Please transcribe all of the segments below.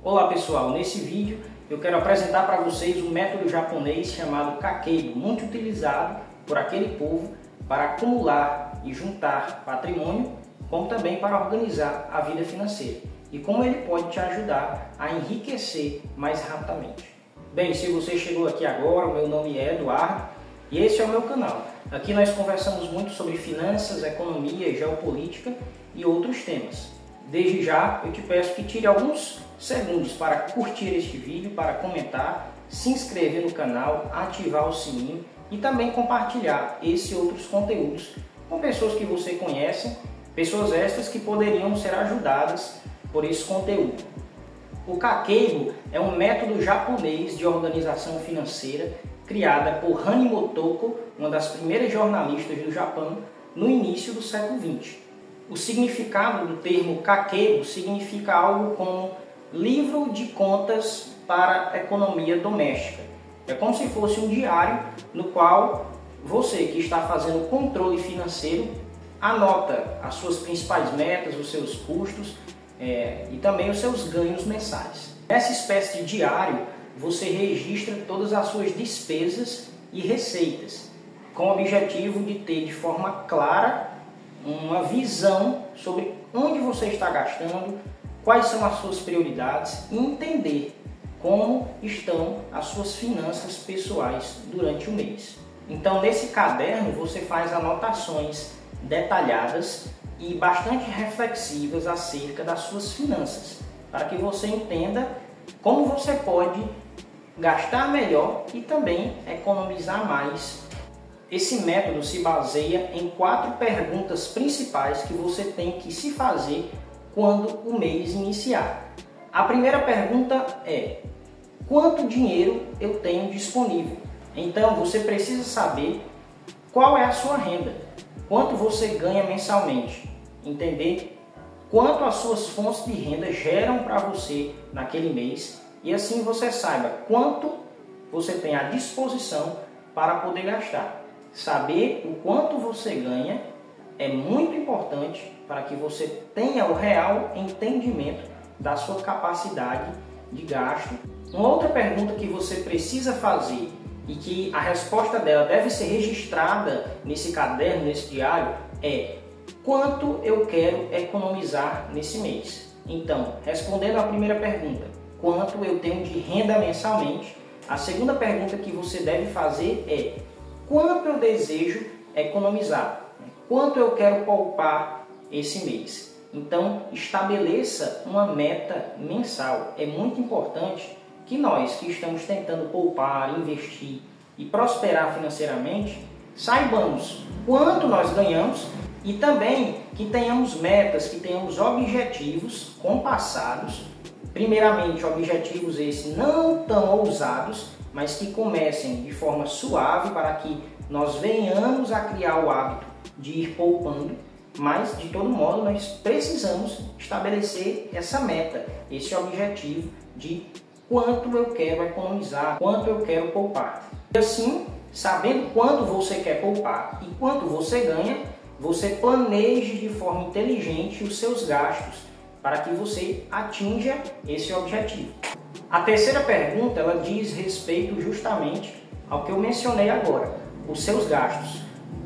Olá pessoal, nesse vídeo eu quero apresentar para vocês um método japonês chamado Kakeibo, muito utilizado por aquele povo para acumular e juntar patrimônio, como também para organizar a vida financeira e como ele pode te ajudar a enriquecer mais rapidamente. Bem, se você chegou aqui agora, o meu nome é Eduardo e esse é o meu canal. Aqui nós conversamos muito sobre finanças, economia, geopolítica e outros temas. Desde já eu te peço que tire alguns segundos para curtir este vídeo, para comentar, se inscrever no canal, ativar o sininho e também compartilhar esse e outros conteúdos com pessoas que você conhece, pessoas estas que poderiam ser ajudadas por esse conteúdo. O Kakeibo é um método japonês de organização financeira criada por Hani Motoko, uma das primeiras jornalistas do Japão, no início do século XX. O significado do termo Kakeibo significa algo como livro de contas para a economia doméstica. É como se fosse um diário no qual você que está fazendo controle financeiro anota as suas principais metas, os seus custos e também os seus ganhos mensais. Nessa espécie de diário você registra todas as suas despesas e receitas, com o objetivo de ter de forma clara uma visão sobre onde você está gastando, quais são as suas prioridades e entender como estão as suas finanças pessoais durante o mês. Então, nesse caderno você faz anotações detalhadas e bastante reflexivas acerca das suas finanças, para que você entenda como você pode gastar melhor e também economizar mais. Esse método se baseia em 4 perguntas principais que você tem que se fazer quando o mês iniciar. A primeira pergunta é: quanto dinheiro eu tenho disponível? Então você precisa saber qual é a sua renda, quanto você ganha mensalmente, entender quanto as suas fontes de renda geram para você naquele mês e assim você saiba quanto você tem à disposição para poder gastar. Saber o quanto você ganha é muito importante para que você tenha o real entendimento da sua capacidade de gasto. Uma outra pergunta que você precisa fazer e que a resposta dela deve ser registrada nesse caderno, nesse diário, é: quanto eu quero economizar nesse mês? Então, respondendo à primeira pergunta, quanto eu tenho de renda mensalmente, a segunda pergunta que você deve fazer é: quanto eu desejo economizar? Quanto eu quero poupar esse mês? Então, estabeleça uma meta mensal. É muito importante que nós que estamos tentando poupar, investir e prosperar financeiramente, saibamos quanto nós ganhamos e também que tenhamos metas, que tenhamos objetivos compassados. Primeiramente, objetivos esses não tão ousados, mas que comecem de forma suave para que nós venhamos a criar o hábito de ir poupando, mas de todo modo nós precisamos estabelecer essa meta, esse objetivo de quanto eu quero economizar, quanto eu quero poupar. E assim, sabendo quanto você quer poupar e quanto você ganha, você planeje de forma inteligente os seus gastos para que você atinja esse objetivo. A terceira pergunta, ela diz respeito justamente ao que eu mencionei agora, os seus gastos.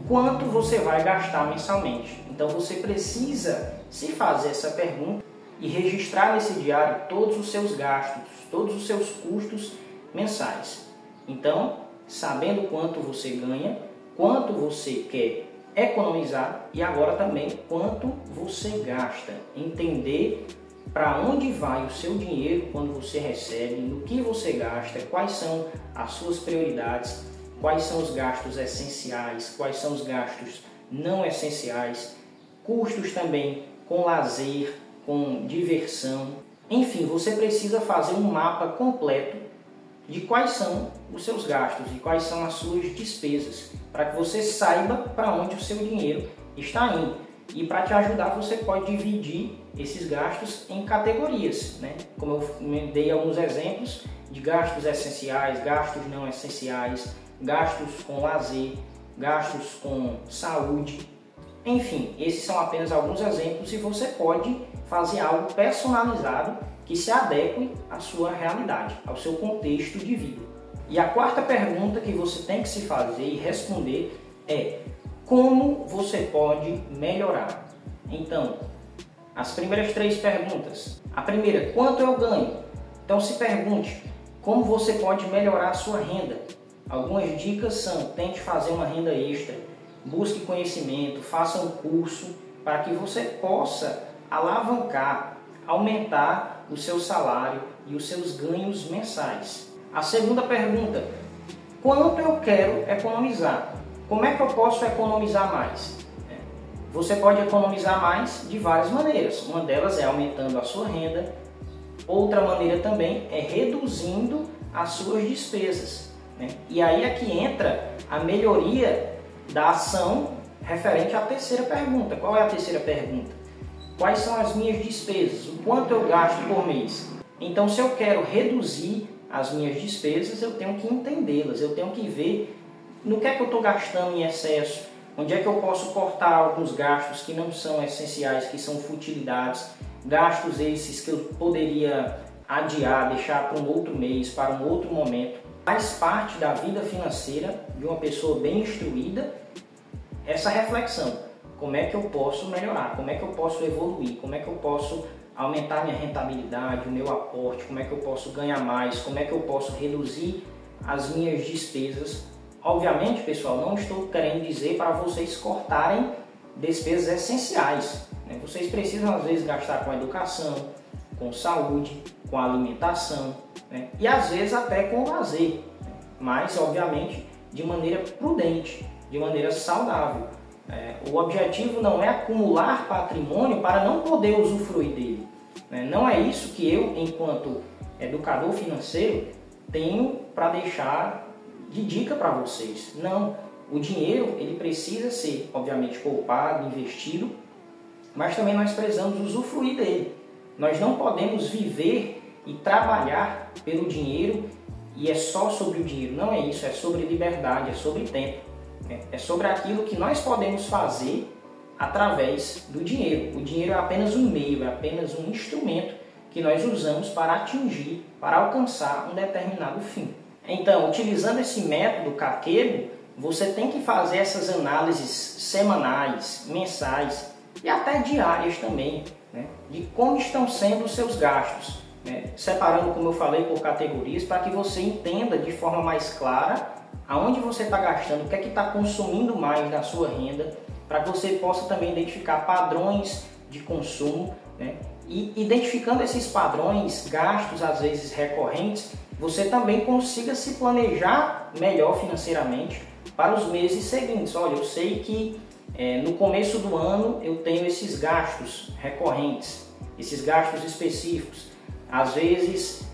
Quanto você vai gastar mensalmente? Então você precisa se fazer essa pergunta e registrar nesse diário todos os seus gastos, todos os seus custos mensais. Então, sabendo quanto você ganha, quanto você quer economizar e agora também quanto você gasta, entender para onde vai o seu dinheiro quando você recebe, no que você gasta, quais são as suas prioridades, quais são os gastos essenciais, quais são os gastos não essenciais, custos também com lazer, com diversão. Enfim, você precisa fazer um mapa completo de quais são os seus gastos e quais são as suas despesas, para que você saiba para onde o seu dinheiro está indo. E para te ajudar, você pode dividir esses gastos em categorias, né? Como eu dei alguns exemplos de gastos essenciais, gastos não essenciais, gastos com lazer, gastos com saúde. Enfim, esses são apenas alguns exemplos e você pode fazer algo personalizado que se adeque à sua realidade, ao seu contexto de vida. E a quarta pergunta que você tem que se fazer e responder é: como você pode melhorar? Então, as primeiras 3 perguntas. A primeira, quanto eu ganho? Então se pergunte, como você pode melhorar a sua renda? Algumas dicas são: tente fazer uma renda extra, busque conhecimento, faça um curso para que você possa alavancar, aumentar o seu salário e os seus ganhos mensais. A segunda pergunta, quanto eu quero economizar? Como é que eu posso economizar mais? Você pode economizar mais de várias maneiras. Uma delas é aumentando a sua renda. Outra maneira também é reduzindo as suas despesas. E aí é que entra a melhoria da ação referente à terceira pergunta. Qual é a terceira pergunta? Quais são as minhas despesas? O quanto eu gasto por mês? Então, se eu quero reduzir as minhas despesas, eu tenho que entendê-las, eu tenho que ver no que é que eu estou gastando em excesso, onde é que eu posso cortar alguns gastos que não são essenciais, que são futilidades, gastos esses que eu poderia adiar, deixar para um outro mês, para um outro momento. Faz parte da vida financeira de uma pessoa bem instruída essa reflexão. Como é que eu posso melhorar? Como é que eu posso evoluir? Como é que eu posso aumentar minha rentabilidade, o meu aporte? Como é que eu posso ganhar mais? Como é que eu posso reduzir as minhas despesas? Obviamente, pessoal, não estou querendo dizer para vocês cortarem despesas essenciais. Vocês precisam, às vezes, gastar com educação, com saúde, com alimentação, e às vezes até com lazer, mas, obviamente, de maneira prudente, de maneira saudável. O objetivo não é acumular patrimônio para não poder usufruir dele. Não é isso que eu, enquanto educador financeiro, tenho para deixar de dica para vocês. Não, o dinheiro ele precisa ser, obviamente, poupado, investido, mas também nós precisamos usufruir dele. Nós não podemos viver e trabalhar pelo dinheiro e é só sobre o dinheiro. Não é isso, é sobre liberdade, é sobre tempo. É sobre aquilo que nós podemos fazer através do dinheiro. O dinheiro é apenas um meio, é apenas um instrumento que nós usamos para atingir, para alcançar um determinado fim. Então, utilizando esse método Kakebo, você tem que fazer essas análises semanais, mensais e até diárias também, de como estão sendo os seus gastos, separando, como eu falei, por categorias, para que você entenda de forma mais clara aonde você está gastando, o que é que está consumindo mais da sua renda, para que você possa também identificar padrões de consumo, e identificando esses padrões, gastos às vezes recorrentes, você também consiga se planejar melhor financeiramente para os meses seguintes. Olha, eu sei que no começo do ano eu tenho esses gastos recorrentes, esses gastos específicos. Às vezes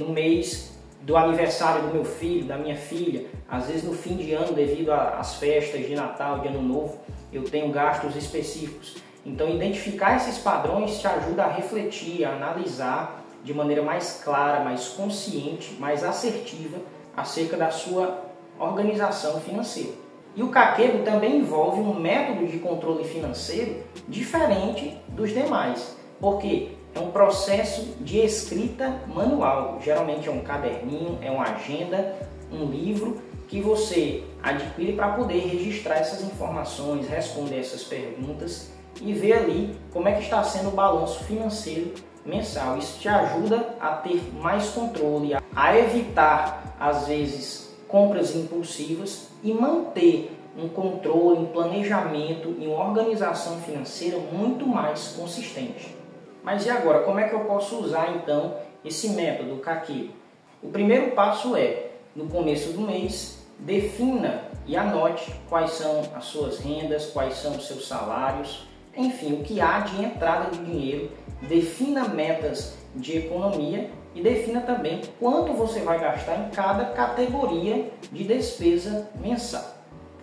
no mês do aniversário do meu filho, da minha filha, às vezes no fim de ano, devido às festas de Natal, de Ano Novo, eu tenho gastos específicos. Então, identificar esses padrões te ajuda a refletir, a analisar de maneira mais clara, mais consciente, mais assertiva acerca da sua organização financeira. E o Kakebo também envolve um método de controle financeiro diferente dos demais, porque é um processo de escrita manual. Geralmente é um caderninho, é uma agenda, um livro que você adquire para poder registrar essas informações, responder essas perguntas e ver ali como é que está sendo o balanço financeiro mensal. Isso te ajuda a ter mais controle, a evitar, às vezes, compras impulsivas e manter um controle, um planejamento e uma organização financeira muito mais consistente. Mas e agora, como é que eu posso usar então esse método Kakebo? O primeiro passo é, no começo do mês, defina e anote quais são as suas rendas, quais são os seus salários, enfim, o que há de entrada de dinheiro, defina metas de economia e defina também quanto você vai gastar em cada categoria de despesa mensal.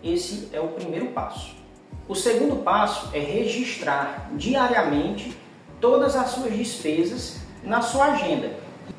Esse é o primeiro passo. O segundo passo é registrar diariamente todas as suas despesas na sua agenda.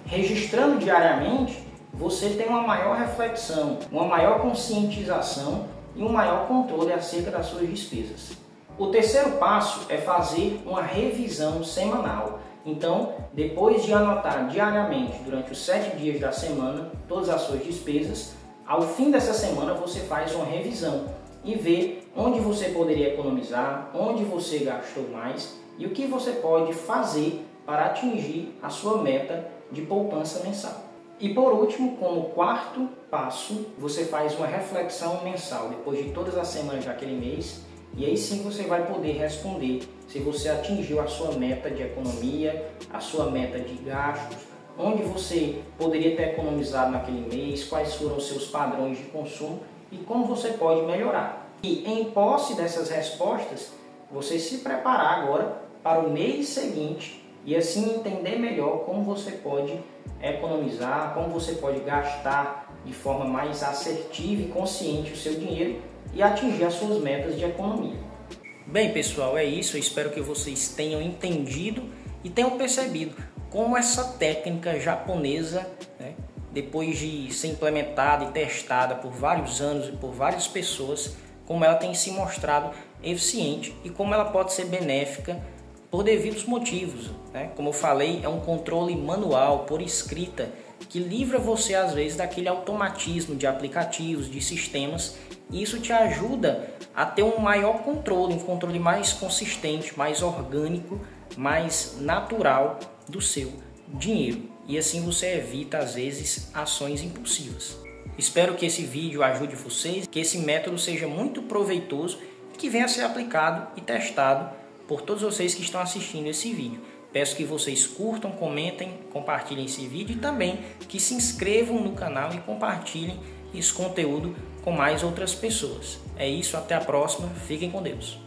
Registrando diariamente, você tem uma maior reflexão, uma maior conscientização e um maior controle acerca das suas despesas. O terceiro passo é fazer uma revisão semanal. Então, depois de anotar diariamente, durante os 7 dias da semana, todas as suas despesas, ao fim dessa semana você faz uma revisão e vê onde você poderia economizar, onde você gastou mais e o que você pode fazer para atingir a sua meta de poupança mensal. E por último, como quarto passo, você faz uma reflexão mensal depois de todas as semanas daquele mês, e aí sim você vai poder responder se você atingiu a sua meta de economia, a sua meta de gastos, onde você poderia ter economizado naquele mês, quais foram os seus padrões de consumo e como você pode melhorar. E em posse dessas respostas, você se preparar agora para o mês seguinte e assim entender melhor como você pode economizar, como você pode gastar de forma mais assertiva e consciente o seu dinheiro e atingir as suas metas de economia. Bem, pessoal, é isso. Eu espero que vocês tenham entendido e tenham percebido como essa técnica japonesa, depois de ser implementada e testada por vários anos e por várias pessoas, como ela tem se mostrado eficiente e como ela pode ser benéfica por devidos motivos. Como eu falei, é um controle manual, por escrita, que livra você às vezes daquele automatismo de aplicativos, de sistemas, e isso te ajuda a ter um maior controle, um controle mais consistente, mais orgânico, mais natural do seu dinheiro. E assim você evita às vezes ações impulsivas. Espero que esse vídeo ajude vocês, que esse método seja muito proveitoso e que venha a ser aplicado e testado por todos vocês que estão assistindo esse vídeo. Peço que vocês curtam, comentem, compartilhem esse vídeo e também que se inscrevam no canal e compartilhem esse conteúdo com mais outras pessoas. É isso, até a próxima, fiquem com Deus.